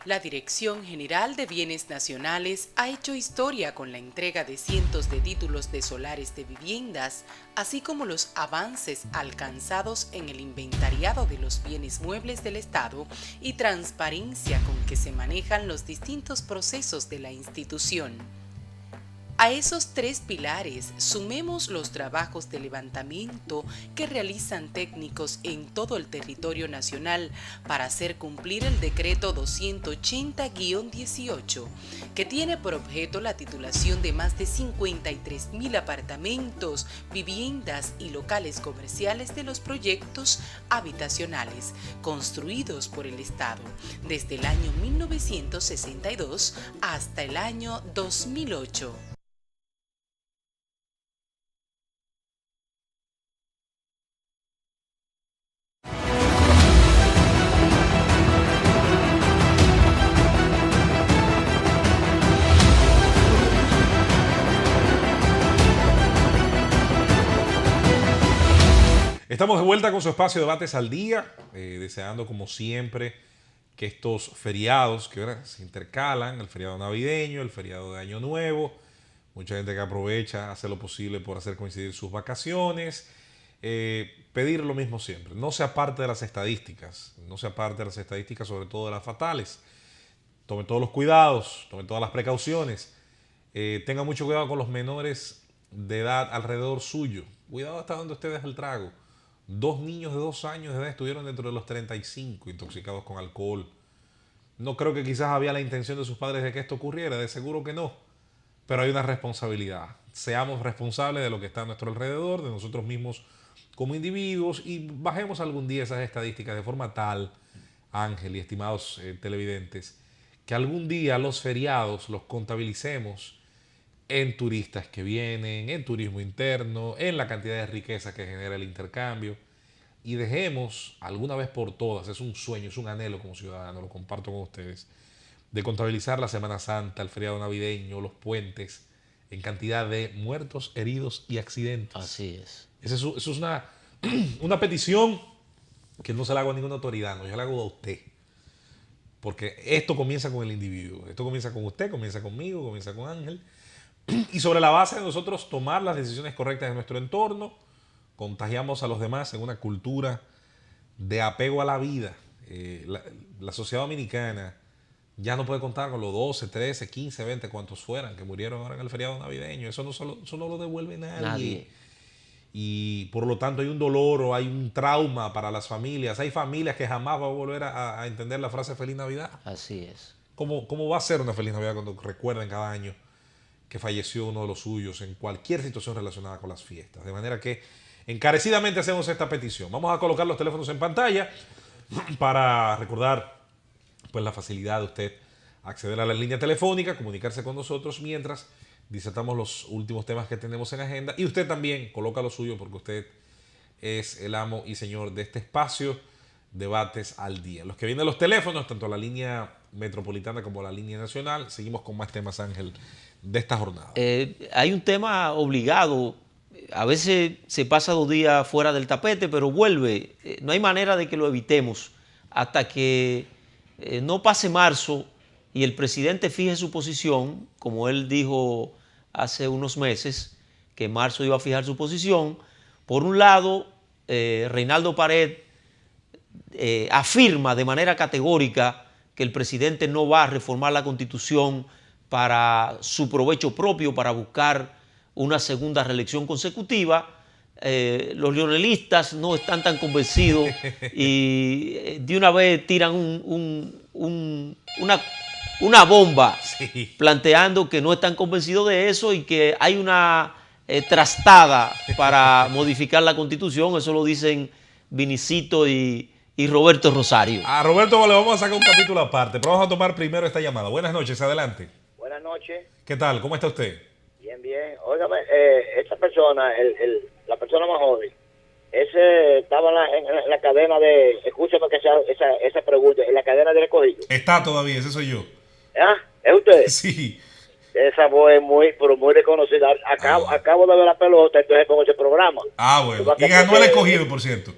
La Dirección General de Bienes Nacionales ha hecho historia con la entrega de cientos de títulos de solares de viviendas, así como los avances alcanzados en el inventariado de los bienes muebles del Estado y transparencia con que se manejan los distintos procesos de la institución. A esos tres pilares sumemos los trabajos de levantamiento que realizan técnicos en todo el territorio nacional para hacer cumplir el decreto 280-18, que tiene por objeto la titulación de más de 53.000 apartamentos, viviendas y locales comerciales de los proyectos habitacionales construidos por el Estado desde el año 1962 hasta el año 2008. Estamos de vuelta con su espacio Debates al Día, deseando como siempre que estos feriados que ahora se intercalan, el feriado navideño, el feriado de Año Nuevo, mucha gente que aprovecha, hace lo posible por hacer coincidir sus vacaciones, pedir lo mismo siempre, no se aparte de las estadísticas, sobre todo de las fatales, tome todos los cuidados, tome todas las precauciones, tenga mucho cuidado con los menores de edad alrededor suyo, cuidado hasta donde usted deja el trago. 2 niños de 2 años de edad estuvieron dentro de los 35 intoxicados con alcohol. No creo que quizás había la intención de sus padres de que esto ocurriera, de seguro que no. pero hay una responsabilidad. Seamos responsables de lo que está a nuestro alrededor, de nosotros mismos como individuos, y bajemos algún día esas estadísticas de forma tal, Ángel y estimados televidentes, que algún día los feriados los contabilicemos en turistas que vienen, en turismo interno, en la cantidad de riqueza que genera el intercambio, y dejemos alguna vez por todas, es un sueño, es un anhelo como ciudadano, lo comparto con ustedes, de contabilizar la Semana Santa, el feriado navideño, los puentes, en cantidad de muertos, heridos y accidentes. Así es. Eso es una petición que no se la hago a ninguna autoridad, no, yo la hago a usted. Porque esto comienza con el individuo, esto comienza con usted, comienza conmigo, comienza con Ángel. Y sobre la base de nosotros tomar las decisiones correctas en nuestro entorno, contagiamos a los demás en una cultura de apego a la vida. La sociedad dominicana ya no puede contar con los 12, 13, 15, 20, cuantos fueran, que murieron ahora en el feriado navideño. Eso no lo devuelve nadie. Y por lo tanto hay un dolor o hay un trauma para las familias. Hay familias que jamás van a volver a entender la frase Feliz Navidad. Así es. ¿Cómo va a ser una Feliz Navidad cuando recuerden cada año que falleció uno de los suyos en cualquier situación relacionada con las fiestas? De manera que encarecidamente hacemos esta petición. Vamos a colocar los teléfonos en pantalla para recordar pues la facilidad de usted acceder a la línea telefónica, comunicarse con nosotros mientras disertamos los últimos temas que tenemos en agenda, y usted también coloca lo suyo porque usted es el amo y señor de este espacio, Debates al Día. Los que vienen los teléfonos, tanto la línea metropolitana como la línea nacional. Seguimos con más temas, Ángel, de esta jornada. Hay un tema obligado. A veces se pasa 2 días fuera del tapete, pero vuelve. No hay manera de que lo evitemos hasta que no pase marzo y el presidente fije su posición, como él dijo hace unos meses, que en marzo iba a fijar su posición. Por un lado, Reinaldo Pared afirma de manera categórica que el presidente no va a reformar la Constitución para su provecho propio, para buscar una segunda reelección consecutiva. Los leonelistas no están tan convencidos y de una vez tiran una bomba, sí, planteando que no están convencidos de eso y que hay una trastada para modificar la Constitución. Eso lo dicen Vinicito y Roberto Rosario. A Roberto le vamos a sacar un capítulo aparte, pero vamos a tomar primero esta llamada. Buenas noches, adelante. Buenas noches. ¿Qué tal? ¿Cómo está usted? Bien, bien. Óigame, esta persona, la persona más joven, ese estaba en la cadena de, escúchame que esa pregunta, en la cadena del Escogido. Está todavía, ese soy yo. ¿Ah? ¿Es usted? Sí. Esa voz es muy reconocida. Acabo de ver la pelota, entonces pongo ese programa. Ah, bueno. Y ganó el Escogido, por cierto.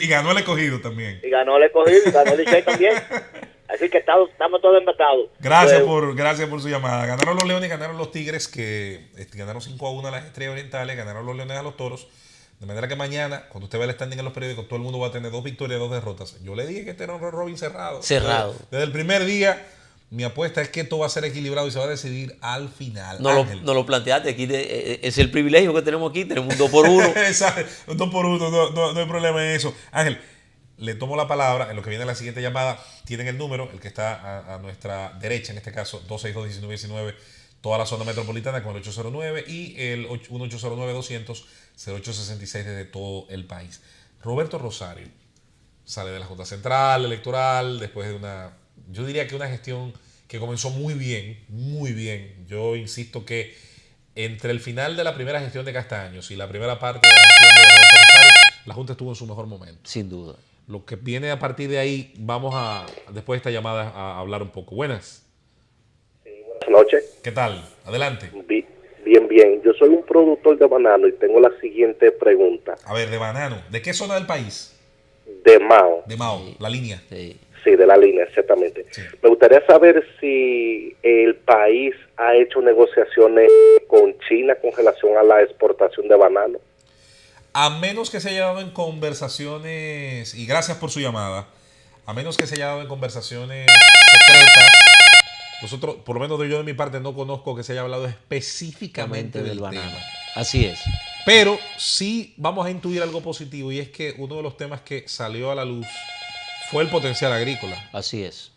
Y ganó el Escogido también. Y ganó el Escogido, y ganó el Licey también. Así que estamos todos empatados. Gracias por su llamada. Ganaron los Leones, ganaron los Tigres, que ganaron 5-1 a las Estrellas Orientales, ganaron los Leones a los Toros. De manera que mañana, cuando usted vea el standing en los periódicos, todo el mundo va a tener 2 victorias, 2 derrotas. Yo le dije que este era un Robin cerrado. Desde el primer día, mi apuesta es que esto va a ser equilibrado y se va a decidir al final. No lo planteaste aquí, es el privilegio que tenemos aquí, tenemos un 2 por 1. Exacto, un 2 por 1, no hay problema en eso. Ángel, le tomo la palabra en lo que viene la siguiente llamada. Tienen el número, el que está a nuestra derecha, en este caso, 262-1919, toda la zona metropolitana con el 809 y el 1809-200-0866 desde todo el país. Roberto Rosario sale de la Junta Central Electoral después de yo diría que una gestión que comenzó muy bien, muy bien. Yo insisto que entre el final de la primera gestión de Castaños y la primera parte de la gestión de Roberto Rosario, la Junta estuvo en su mejor momento. Sin duda. Lo que viene a partir de ahí, vamos después de esta llamada, a hablar un poco. Buenas. Sí, buenas noches. ¿Qué tal? Adelante. Bien. Yo soy un productor de banano y tengo la siguiente pregunta. A ver, de banano. ¿De qué zona del país? De Mao. De Mao, sí, la línea. Sí, de la línea, exactamente. Sí. Me gustaría saber si el país ha hecho negociaciones con China con relación a la exportación de banano. A menos que se haya dado en conversaciones, y gracias por su llamada, a menos que se haya dado en conversaciones secretas, nosotros, por lo menos yo de mi parte, no conozco que se haya hablado específicamente del banano. Así es. Pero sí vamos a intuir algo positivo, y es que uno de los temas que salió a la luz fue el potencial agrícola. Así es.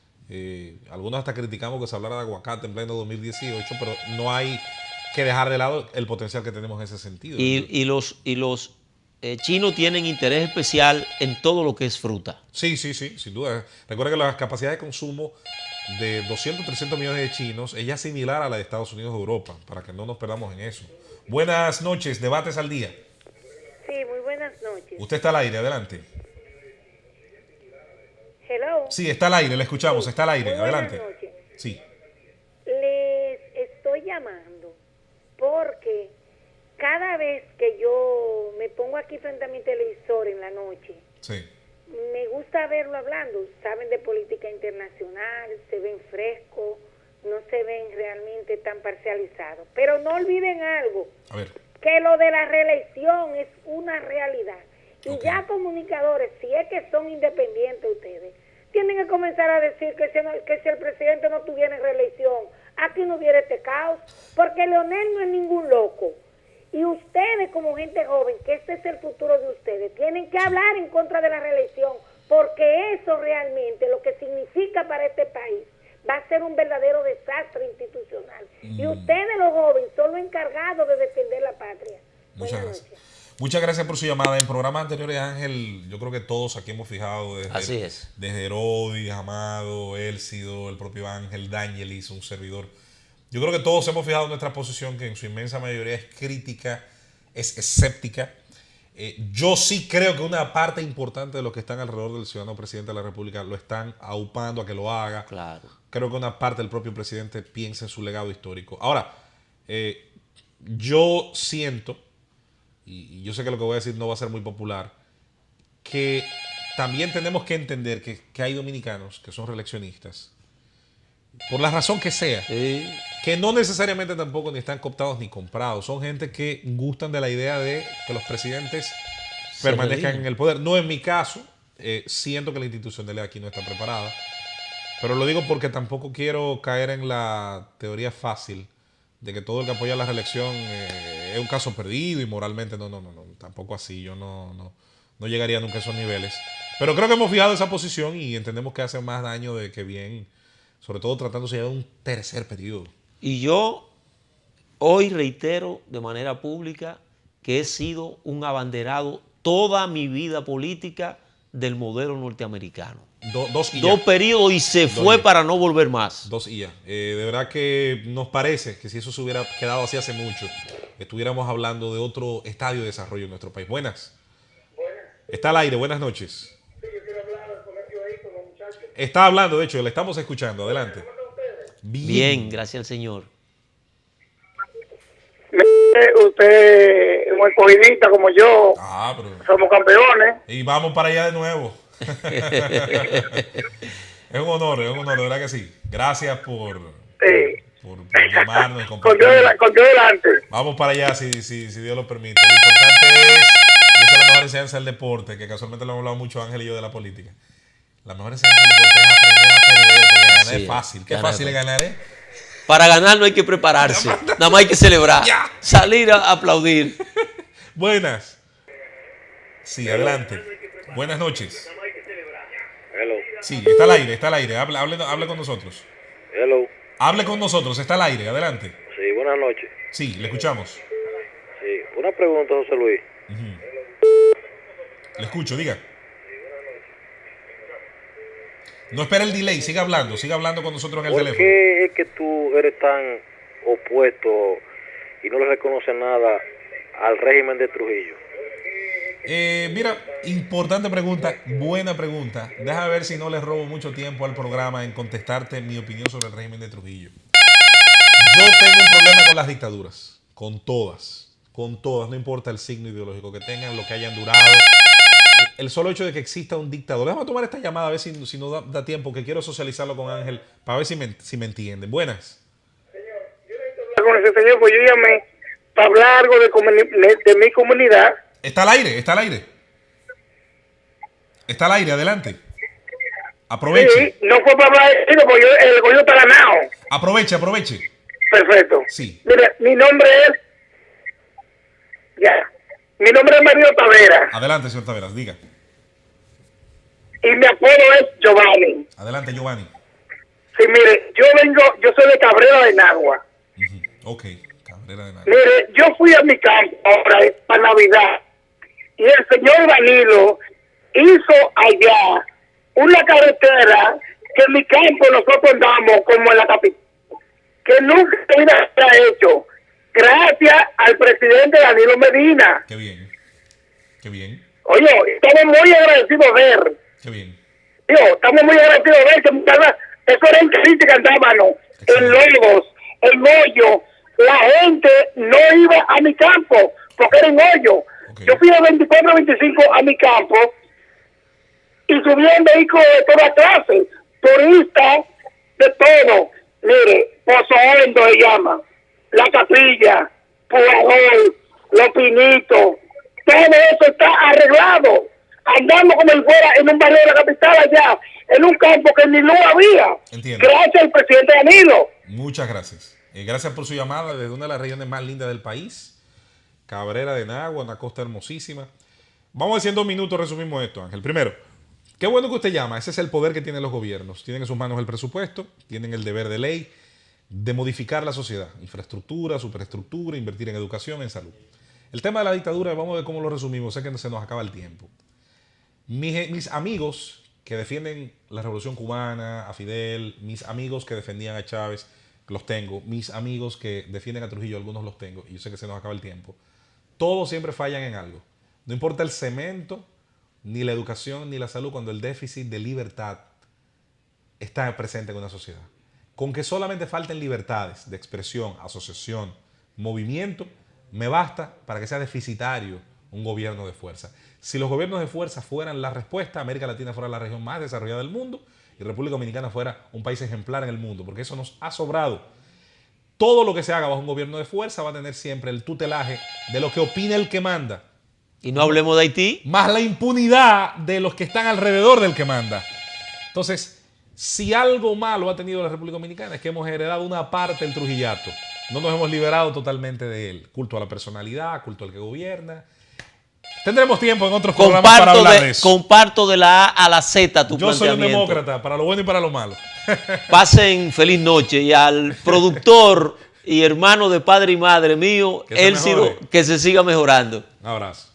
Algunos hasta criticamos que se hablara de aguacate en pleno 2018, pero no hay que dejar de lado el potencial que tenemos en ese sentido. Y los chinos tienen interés especial en todo lo que es fruta. Sí, sin duda. Recuerda que la capacidad de consumo de 200, 300 millones de chinos es ya similar a la de Estados Unidos o Europa, para que no nos perdamos en eso. Buenas noches, Debates al Día. Sí, muy buenas noches. Usted está al aire, adelante. Hello. Sí, está al aire, le escuchamos, está al aire, Muy adelante. buenas noches. Sí. Les estoy llamando porque cada vez que yo me pongo aquí frente a mi televisor en la noche, Sí. me gusta verlo hablando. Saben de política internacional, se ven frescos, no se ven realmente tan parcializados. Pero no olviden algo, A ver. que lo de la reelección es una realidad. Y Ok. ya comunicadores, si es que son independientes ustedes, tienen que comenzar a decir que si el presidente no tuviera reelección, aquí no hubiera este caos, porque Leonel no es ningún loco. Y ustedes como gente joven, que este es el futuro de ustedes, tienen que hablar en contra de la reelección, porque eso realmente lo que significa para este país va a ser un verdadero desastre institucional. Y ustedes los jóvenes son los encargados de defender la patria. Muchas Buenas gracias. noches. Muchas gracias por su llamada. En programas anteriores, Ángel, yo creo que todos aquí hemos fijado Así es. desde Herodis, Amado, Élcido, el propio Ángel, Danielis, un servidor. Yo creo que todos hemos fijado nuestra posición, que en su inmensa mayoría es crítica, es escéptica. Yo sí creo que una parte importante de los que están alrededor del ciudadano presidente de la República lo están aupando a que lo haga. Claro. Creo que una parte del propio presidente piensa en su legado histórico. Ahora, yo siento, y yo sé que lo que voy a decir no va a ser muy popular, que también tenemos que entender que hay dominicanos que son reeleccionistas, por la razón que sea, Sí. que no necesariamente tampoco ni están cooptados ni comprados. Son gente que gustan de la idea de que los presidentes Se permanezcan reeligen. en el poder. No en mi caso, siento que la institucionalidad aquí no está preparada, pero lo digo porque tampoco quiero caer en la teoría fácil de que todo el que apoya la reelección es un caso perdido y moralmente no, tampoco así. Yo no llegaría nunca a esos niveles. Pero creo que hemos fijado esa posición y entendemos que hace más daño de que bien, sobre todo tratándose ya de un tercer periodo. Y yo hoy reitero de manera pública que he sido un abanderado toda mi vida política del modelo norteamericano. Dos y Dos ya. periodos y se fue ya. para no volver más. Dos y ya. De verdad que nos parece que si eso se hubiera quedado así hace mucho, estuviéramos hablando de otro estadio de desarrollo en nuestro país. Buenas. Está al aire, buenas noches. Está hablando, de hecho, le estamos escuchando. Adelante. Bien, gracias al Señor. Usted es un escogidista como yo, Ah, pero... somos campeones. Y vamos para allá de nuevo. Es un honor, de verdad que sí. Gracias por llamarnos y Con compartir. Dios delante. Vamos para allá si Dios lo permite. Lo importante es, y esa es la mejor enseñanza del deporte, que casualmente lo hemos hablado mucho Ángel y yo de la política. La mejor enseñanza del deporte es aprender a perder, porque ganar Sí, es fácil. Qué ganar fácil es ganar, ¿eh? Para ganar no hay que prepararse, nada más hay que celebrar, Ya. salir a aplaudir. Buenas. Sí, adelante. Buenas noches. Hello. Sí, está al aire. Hable con nosotros. Hello. Hable con nosotros, está al aire, adelante. Sí, buenas noches. Sí, le escuchamos. Sí, una pregunta, José Luis. Le escucho, diga. No espera el delay, siga hablando con nosotros en el ¿Por teléfono. qué es que tú eres tan opuesto y no le reconoces nada al régimen de Trujillo? Mira, importante pregunta, buena pregunta. Déjame ver si no le robo mucho tiempo al programa en contestarte mi opinión sobre el régimen de Trujillo. Yo tengo un problema con las dictaduras, con todas, no importa el signo ideológico que tengan, lo que hayan durado. El solo hecho de que exista un dictador. Déjame tomar esta llamada a ver si nos da tiempo, que quiero socializarlo con Ángel, para ver si me entienden. Buenas. Con ese señor, pues yo llamé para hablar algo de mi comunidad. Está al aire. Está al aire, adelante. Aproveche. Sí, no fue para hablar de eso, porque el gobierno está ganado. Aproveche. Perfecto. Sí. Mira, mi nombre es Mario Tavera Adelante, señor Taveras, diga. y mi apodo es Giovanni. Adelante, Giovanni. Sí, mire, yo soy de Cabrera de Nagua. Ok, Cabrera de Nagua. Mire, yo fui a mi campo ahora para Navidad y el señor Danilo hizo allá una carretera que en mi campo nosotros andamos como en la capital, que nunca se ha hecho, gracias al presidente Danilo Medina. Qué bien, qué bien. Oye, estamos muy agradecidos de él. Qué bien. Estamos muy agradecidos de él. Eso era increíble que andábamos en logos, en hoyo. La gente no iba a mi campo porque era en hoyo. Okay. Yo fui a 24, 25 a mi campo y subían vehículos de toda clase, turistas, de todo. Mire, Pozo Hondo se llama, La Capilla, Pujarol, Los Pinitos, todo eso está arreglado. Andamos como si fuera en un barrio de la capital allá, en un campo que ni luz había. Entiendo. Gracias al presidente Danilo. Muchas gracias. Gracias por su llamada desde una de las regiones más lindas del país, Cabrera de Nagua, una costa hermosísima. Vamos a decir en 2 minutos, resumimos esto, Ángel. Primero, qué bueno que usted llama. Ese es el poder que tienen los gobiernos. Tienen en sus manos el presupuesto, tienen el deber de ley de modificar la sociedad. Infraestructura, superestructura, invertir en educación, en salud. El tema de la dictadura, vamos a ver cómo lo resumimos. Sé que se nos acaba el tiempo. Mis amigos que defienden la Revolución Cubana, a Fidel, mis amigos que defendían a Chávez, los tengo. Mis amigos que defienden a Trujillo, algunos los tengo. Y yo sé que se nos acaba el tiempo. Todos siempre fallan en algo. No importa el cemento, ni la educación, ni la salud, cuando el déficit de libertad está presente en una sociedad. Con que solamente falten libertades de expresión, asociación, movimiento, me basta para que sea deficitario un gobierno de fuerza. Si los gobiernos de fuerza fueran la respuesta, América Latina fuera la región más desarrollada del mundo y República Dominicana fuera un país ejemplar en el mundo, porque eso nos ha sobrado. Todo lo que se haga bajo un gobierno de fuerza va a tener siempre el tutelaje de lo que opina el que manda. Y no hablemos de Haití. Más la impunidad de los que están alrededor del que manda. Entonces, si algo malo ha tenido la República Dominicana es que hemos heredado una parte del trujillato. No nos hemos liberado totalmente de él. Culto a la personalidad, culto al que gobierna. Tendremos tiempo en otros programas para hablar de eso. Comparto de la A a la Z tu planteamiento. Yo soy un demócrata, para lo bueno y para lo malo. Pasen feliz noche. Y al productor y hermano de padre y madre mío, Élcido, que se siga mejorando. Un abrazo.